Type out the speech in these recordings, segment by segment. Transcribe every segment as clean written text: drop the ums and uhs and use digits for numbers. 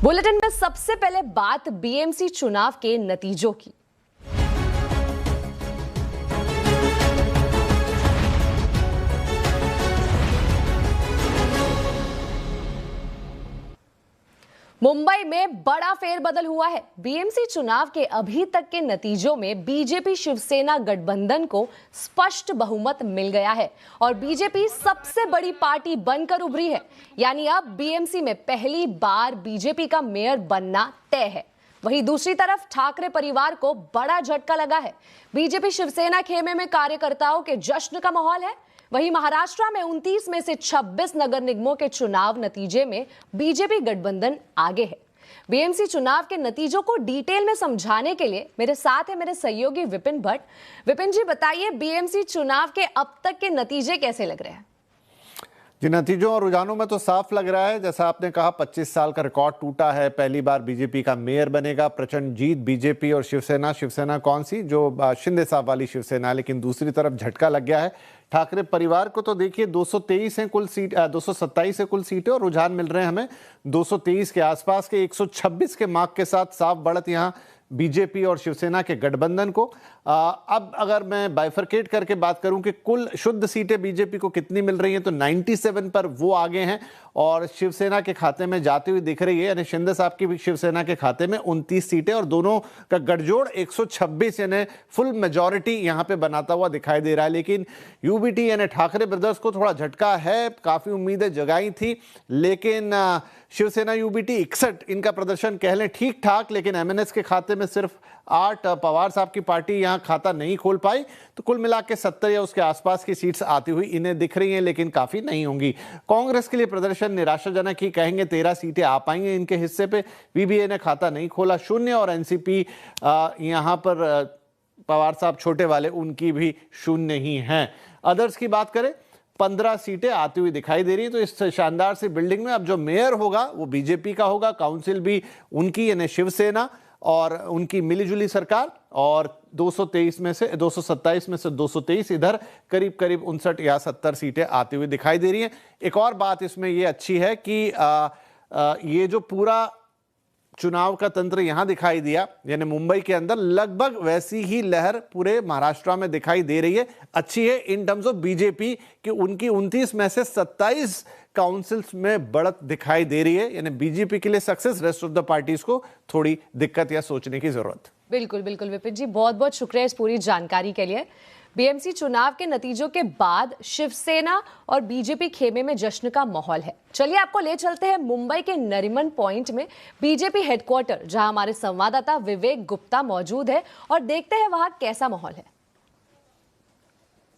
Bulletin में सबसे पहले बात बीएमसी चुनाव के नतीजों की। मुंबई में बड़ा फेरबदल हुआ है। बीएमसी चुनाव के अभी तक के नतीजों में बीजेपी शिवसेना गठबंधन को स्पष्ट बहुमत मिल गया है और बीजेपी सबसे बड़ी पार्टी बनकर उभरी है। यानी अब बीएमसी में पहली बार बीजेपी का मेयर बनना तय है। वहीं दूसरी तरफ ठाकरे परिवार को बड़ा झटका लगा है। बीजेपी शिवसेना खेमे में कार्यकर्ताओं के जश्न का माहौल है। वहीं महाराष्ट्र में 29 में से 26 नगर निगमों के चुनाव नतीजे में बीजेपी गठबंधन आगे है। बीएमसी चुनाव के नतीजों को डिटेल में समझाने के लिए मेरे साथ है मेरे सहयोगी विपिन भट्ट। विपिन जी, बताइए बीएमसी चुनाव के अब तक के नतीजे कैसे लग रहे हैं? जी, नतीजों और रुझानों में तो साफ लग रहा है, जैसा आपने कहा 25 साल का रिकॉर्ड टूटा है। पहली बार बीजेपी का मेयर बनेगा। प्रचंड जीत बीजेपी और शिवसेना कौन सी, जो शिंदे साहब वाली शिवसेना, लेकिन दूसरी तरफ झटका लग गया है ठाकरे परिवार को। तो देखिए 223 है कुल सीट, 227 है कुल सीटें और रुझान मिल रहे हैं हमें 223 के आसपास के। 126 के मार्क के साथ साफ बढ़त यहाँ बीजेपी और शिवसेना के गठबंधन को। अब अगर मैं बाइफरकेट करके बात करूं कि कुल शुद्ध सीटें बीजेपी को कितनी मिल रही हैं, तो 97 पर वो आगे हैं और शिवसेना के खाते में जाती हुई दिख रही है। यानी शिंदे साहब की शिवसेना के खाते में 29 सीटें और दोनों का गठजोड़ 126 यानी फुल मेजॉरिटी यहां पे बनाता हुआ दिखाई दे रहा है। लेकिन यूबीटी यानी ठाकरे ब्रदर्स को थोड़ा झटका है। काफी उम्मीदें जगाई थी, लेकिन शिवसेना यूबीटी 61 इनका प्रदर्शन कह लें ठीक ठाक, लेकिन एमएनएस के खाते में सिर्फ 8 पवार साहब की पार्टी यहां खाता नहीं खोल पाई। तो कुल मिला के 70 या उसके आसपास की सीट्स आती हुई इन्हें दिख रही हैं, लेकिन काफी नहीं होंगी। कांग्रेस के लिए प्रदर्शन निराशाजनक ही कहेंगे। 13 सीटें आ पाएंगे इनके हिस्से पे। वीबीए ने खाता नहीं खोला 0 और एनसीपी यहां पर पवार साहब छोटे वाले उनकी भी 0 ही हैं। अदर्स की बात करें 15 सीटें आती हुई दिखाई दे रही हैं। तो इस शानदार सी बिल्डिंग में अब जो मेयर होगा वो बीजेपी का होगा, काउंसिल भी उनकी यानी शिवसेना और उनकी मिलीजुली सरकार, और 227 में से 223 इधर करीब 59 या 70 सीटें आती हुई दिखाई दे रही हैं। एक और बात इसमें ये अच्छी है कि ये जो पूरा चुनाव का तंत्र यहां दिखाई दिया, यानी मुंबई के अंदर लगभग वैसी ही लहर पूरे महाराष्ट्र में दिखाई दे रही है। अच्छी है इन टर्म्स ऑफ बीजेपी कि उनकी 29 में से 27 काउंसिल्स में बढ़त दिखाई दे रही है। यानी बीजेपी के लिए success, rest of the parties को थोड़ी दिक्कत या सोचने की जरूरत। बिल्कुल बिल्कुल विपिन जी, बहुत बहुत शुक्रिया इस पूरी जानकारी के लिए। बीएमसी चुनाव के नतीजों के बाद शिवसेना और बीजेपी खेमे में जश्न का माहौल है। चलिए आपको ले चलते हैं मुंबई के नरीमन पॉइंट में बीजेपी हेडक्वार्टर, जहां हमारे संवाददाता विवेक गुप्ता मौजूद है और देखते हैं वहां कैसा माहौल है।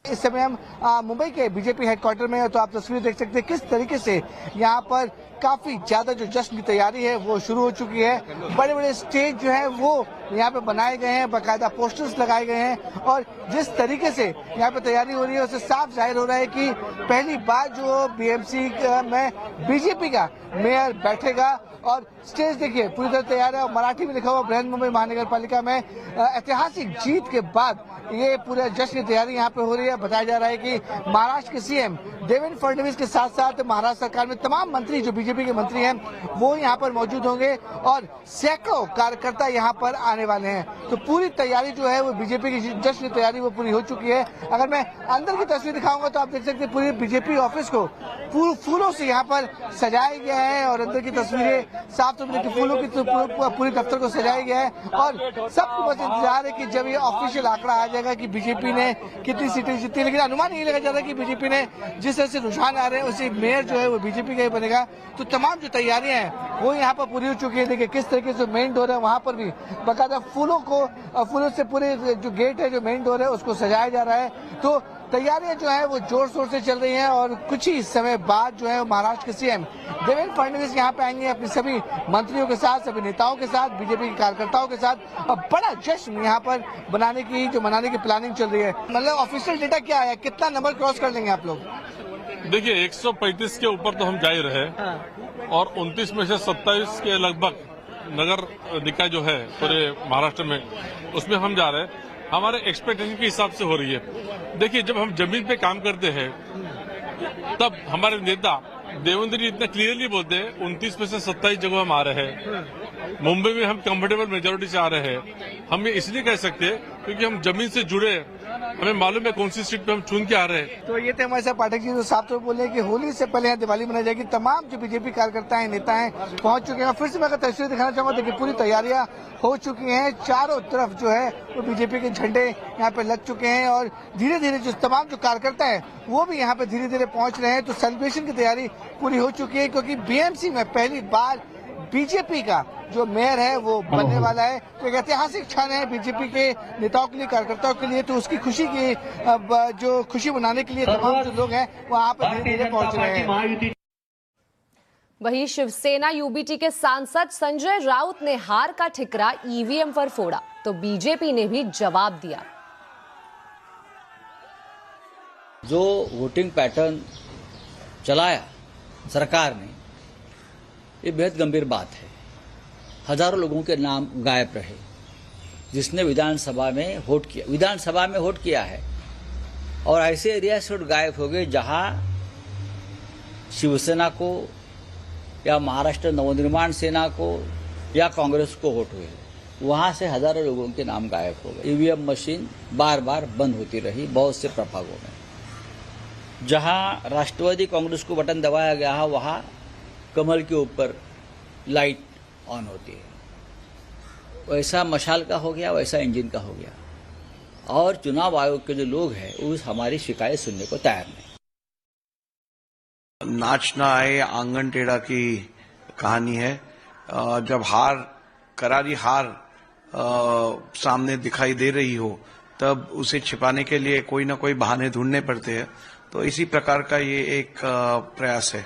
इस समय हम मुंबई के बीजेपी हेडक्वार्टर में हैं, तो आप तस्वीर देख सकते हैं किस तरीके से यहाँ पर काफी ज्यादा जो जश्न की तैयारी है वो शुरू हो चुकी है। बड़े बड़े स्टेज जो है वो यहाँ पे बनाए गए हैं, बाकायदा पोस्टर्स लगाए गए हैं और जिस तरीके से यहाँ पे तैयारी हो रही है उससे साफ जाहिर हो रहा है कि पहली बार जो बीएमसी में बीजेपी का मेयर बैठेगा। और स्टेज देखिए पूरी तरह तैयार है और मराठी में लिखा हुआ बृहन मुंबई महानगर पालिका में ऐतिहासिक जीत के बाद ये पूरे जश्न की तैयारी यहाँ पे हो रही है। बताया जा रहा है कि महाराष्ट्र के सीएम देवेंद्र फडणवीस के साथ साथ महाराष्ट्र सरकार में तमाम मंत्री जो बीजेपी के मंत्री हैं वो यहाँ पर मौजूद होंगे और सैकड़ों कार्यकर्ता यहाँ पर आने वाले हैं। तो पूरी तैयारी जो है वो बीजेपी की जश्न की तैयारी वो पूरी हो चुकी है। अगर मैं अंदर की तस्वीर दिखाऊंगा तो आप देख सकते हैं पूरे बीजेपी ऑफिस को फूलों से यहाँ पर सजाया गया है और अंदर की तस्वीरें साफ सुथरे फूलों की पूरी दफ्तर को सजाया गया है और सबको बस इंतजार है कि जब ये ऑफिशियल आंकड़ा आ जाएगा कि बीजेपी ने कितनी सीटें जीती। लेकिन अनुमान ये लगा जा रहा है कि बीजेपी ने जिस तरह से रुझान आ रहे हैं उसी मेयर जो है वो बीजेपी का ही बनेगा। तो तमाम जो तैयारियां हैं वो यहाँ पर पूरी हो चुकी है। देखिए किस तरीके से मेन डोर है वहां पर भी बाकायदा फूलों से पूरे जो गेट है जो मेन डोर है उसको सजाया जा रहा है। तो तैयारियां जो है वो जोर शोर से चल रही हैं और कुछ ही समय बाद जो है महाराष्ट्र के सीएम देवेंद्र फडणवीस यहाँ पे आएंगे अपने सभी मंत्रियों के साथ, सभी नेताओं के साथ, बीजेपी के कार्यकर्ताओं के साथ और बड़ा जश्न यहाँ पर मनाने की प्लानिंग चल रही है। मतलब ऑफिशियल डेटा क्या है, कितना नंबर क्रॉस कर लेंगे आप लोग? देखिए 135 के ऊपर तो हम जा ही रहे और 29 में से 27 के लगभग नगर निकाय जो है पूरे महाराष्ट्र में उसमें हम जा रहे हैं। हमारे एक्सपेक्टेशन के हिसाब से हो रही है। देखिए जब हम जमीन पे काम करते हैं तब हमारे नेता देवेंद्र जी इतना क्लियरली बोलते हैं 29 में से 27 जगह हम आ रहे हैं। मुंबई में हम कंफर्टेबल मेजोरिटी से आ रहे हैं। हम ये इसलिए कह सकते हैं क्योंकि हम जमीन से जुड़े, हमें मालूम है कौन सी सीट पे हम चुन के आ रहे हैं। तो ये थे हमारे साथ पाठक जी, जो साफ तौर पर बोले कि होली से पहले यहाँ दिवाली मनाई जाएगी। तमाम जो बीजेपी कार्यकर्ता हैं, नेता हैं, पहुंच चुके हैं। फिर से मैं अगर तस्वीर दिखाना चाहूंगा, देखिए पूरी तैयारियां हो चुकी हैं। चारों तरफ जो है वो बीजेपी के झंडे यहाँ पे लग चुके हैं और धीरे धीरे जो तमाम जो कार्यकर्ता है वो भी यहाँ पे धीरे धीरे पहुंच रहे हैं। तो सेलिब्रेशन की तैयारी पूरी हो चुकी है, क्योंकि बीएमसी में पहली बार बीजेपी का जो मेयर है वो बनने वाला है। तो एक ऐतिहासिक क्षण है बीजेपी के नेताओं के लिए, कार्यकर्ताओं के लिए। तो उसकी खुशी की जो खुशी मनाने के लिए तमाम जो लोग हैं वो यहाँ पर धीरे धीरे पहुंच रहे हैं। वहीं शिवसेना यूबीटी के सांसद संजय राउत ने हार का ठिकरा ईवीएम पर फोड़ा, तो बीजेपी ने भी जवाब दिया। जो वोटिंग पैटर्न चलाया सरकार ने, ये बेहद गंभीर बात है। हजारों लोगों के नाम गायब रहे, जिसने विधानसभा में वोट किया है, और ऐसे एरिया से वोट गायब हो गए जहां शिवसेना को या महाराष्ट्र नवनिर्माण सेना को या कांग्रेस को वोट हुए, वहां से हजारों लोगों के नाम गायब हो गए। ईवीएम मशीन बार बार बंद होती रही बहुत से प्रभागों में। जहां राष्ट्रवादी कांग्रेस को बटन दबाया गया है, वहां कमल के ऊपर लाइट ऑन होती है। वैसा मशाल का हो गया, वैसा इंजन का हो गया। और चुनाव आयोग के जो लोग हैं उस हमारी शिकायत सुनने को तैयार नहीं। नाच ना आए आंगन टेढ़ा की कहानी है। जब करारी हार सामने दिखाई दे रही हो, तब उसे छिपाने के लिए कोई ना कोई बहाने ढूंढने पड़ते हैं। तो इसी प्रकार का ये एक प्रयास है।